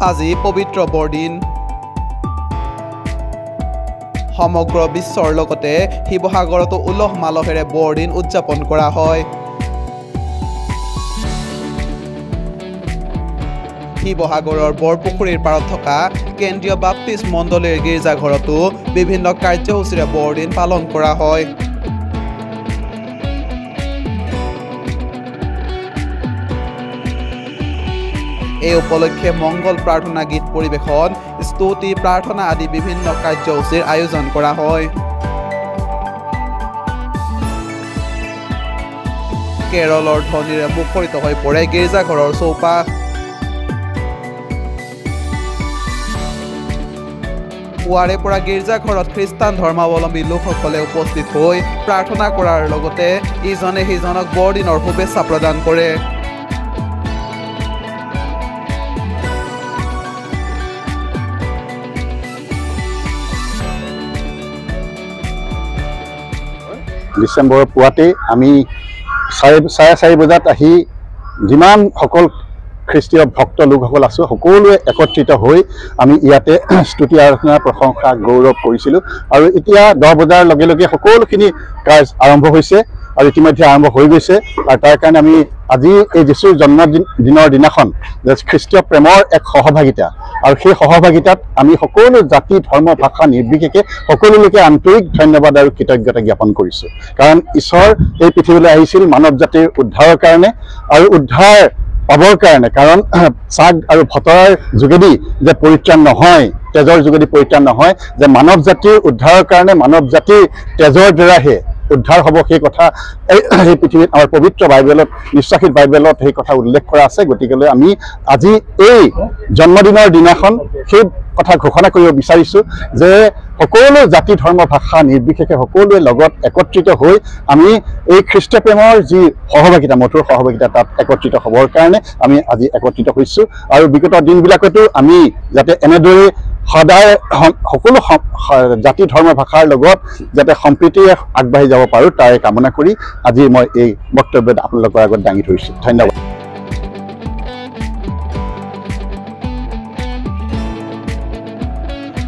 আজি পবিত্ৰ বৰদিন সমগ্ৰ বিশ্বৰ লগতে শিৱসাগৰতো উলহ মালহেৰে বৰদিন উদযাপন কৰা হয়। শিৱসাগৰৰ বৰপুখুৰীৰ পাৰত থকা কেন্দ্ৰীয় বাপ্তিষ্ট মণ্ডলীৰ গীৰ্জাঘৰতো বিভিন্ন কাৰ্যসূচীৰে বৰদিন পালন কৰা হয়। এই উপলক্ষে মংগল প্ৰাৰ্থনা গীত পৰিৱেশন, স্তুতি প্ৰাৰ্থনা আদি বিভিন্ন কাৰ্যসূচীৰ আয়োজন কৰা হয়। কেৰলৰ ধ্বনিৰে মুখৰিত হৈ পৰে গীৰ্জাঘৰৰ চৌপাশ। পুৱাৰে পৰা গীৰ্জাঘৰত খ্ৰীষ্টান ধৰ্মাৱলম্বী লোকসকলে উপস্থিত হৈ প্ৰাৰ্থনা কৰাৰ লগতে ইজনে সিজনক বৰদিনৰ শুভেচ্ছা প্ৰদান কৰে। ডিচেম্বৰৰ পুৱাতে আমি 4:30 বজাত আহি যিমান সকল খ্ৰীষ্টীয় ভক্ত লোকসকল আছো সকলোৱে একত্ৰিত হৈ আমি ইয়াতে স্তুতি আৰাধনা প্ৰশংসা গৌৰৱ কৰিছিলোঁ। আৰু এতিয়া 10 বজাৰ লগে লগে সকলোখিনি কাজ আৰম্ভ হৈছে আৰু ইতিমধ্যে আৰম্ভ হৈ গৈছে। আৰু তাৰ কাৰণে আমি আজি এই যীশুৰ জন্মদিনৰ দিনাখন খ্ৰীষ্টীয় প্ৰেমৰ এক সহভাগিতা, আৰু সেই সহভাগিতাত আমি সকলো জাতি ধৰ্ম ভাষা নিৰ্বিশেষে সকলোলৈকে আন্তৰিক ধন্যবাদ আৰু কৃতজ্ঞতা জ্ঞাপন কৰিছোঁ। কাৰণ ঈশ্বৰ এই পৃথিৱীলৈ আহিছিল মানৱ জাতিৰ উদ্ধাৰৰ কাৰণে আৰু উদ্ধাৰ পাবৰ কাৰণে। কাৰণ চাগ আৰু ভতৰাৰ যোগেদি যে পৰিত্ৰাণ নহয়, তেজৰ যোগেদি পৰিত্ৰাণ নহয়, যে মানৱ জাতিৰ উদ্ধাৰৰ কাৰণে মানৱ জাতিৰ তেজৰ দ্বাৰাহে উদ্ধাৰ হ'ব, সেই কথা এই পৃথিৱীত আমাৰ পবিত্ৰ বাইবেলত, বিশ্বাসী বাইবেলত সেই কথা উল্লেখ কৰা আছে। গতিকেলৈ আমি আজি এই জন্মদিনৰ দিনাখন সেই কথা ঘোষণা কৰিব বিচাৰিছোঁ যে সকলো জাতি ধৰ্ম ভাষা নিৰ্বিশেষে সকলোৱে লগত একত্ৰিত হৈ আমি এই খ্ৰীষ্ট প্ৰেমৰ যি সহভাগিতা, মধুৰ সহভাগিতা, তাত একত্ৰিত হ'বৰ কাৰণে আমি আজি একত্ৰিত হৈছোঁ। আৰু বিগত দিনবিলাকতো আমি যাতে এনেদৰে সদায় সকলো জাতি ধৰ্ম ভাষাৰ লগত যাতে সম্প্ৰীতিৰে আগবাঢ়ি যাব পাৰোঁ তাৰে কামনা কৰি আজি মই এই বক্তব্যত আপোনালোকৰ আগত দাঙি ধৰিছোঁ। ধন্যবাদ।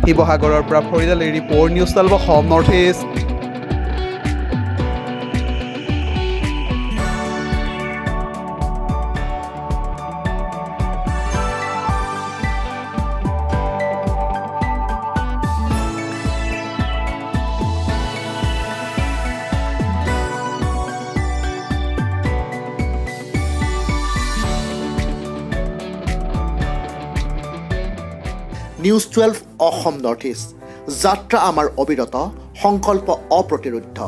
শিৱসাগৰৰ পৰা ফৰিদ আলীৰ report, news 12 Assam north east. News 12 Assam north east. যাত্ৰা আমাৰ অবিৰত, সংকল্প অপ্ৰতিৰোধ্য।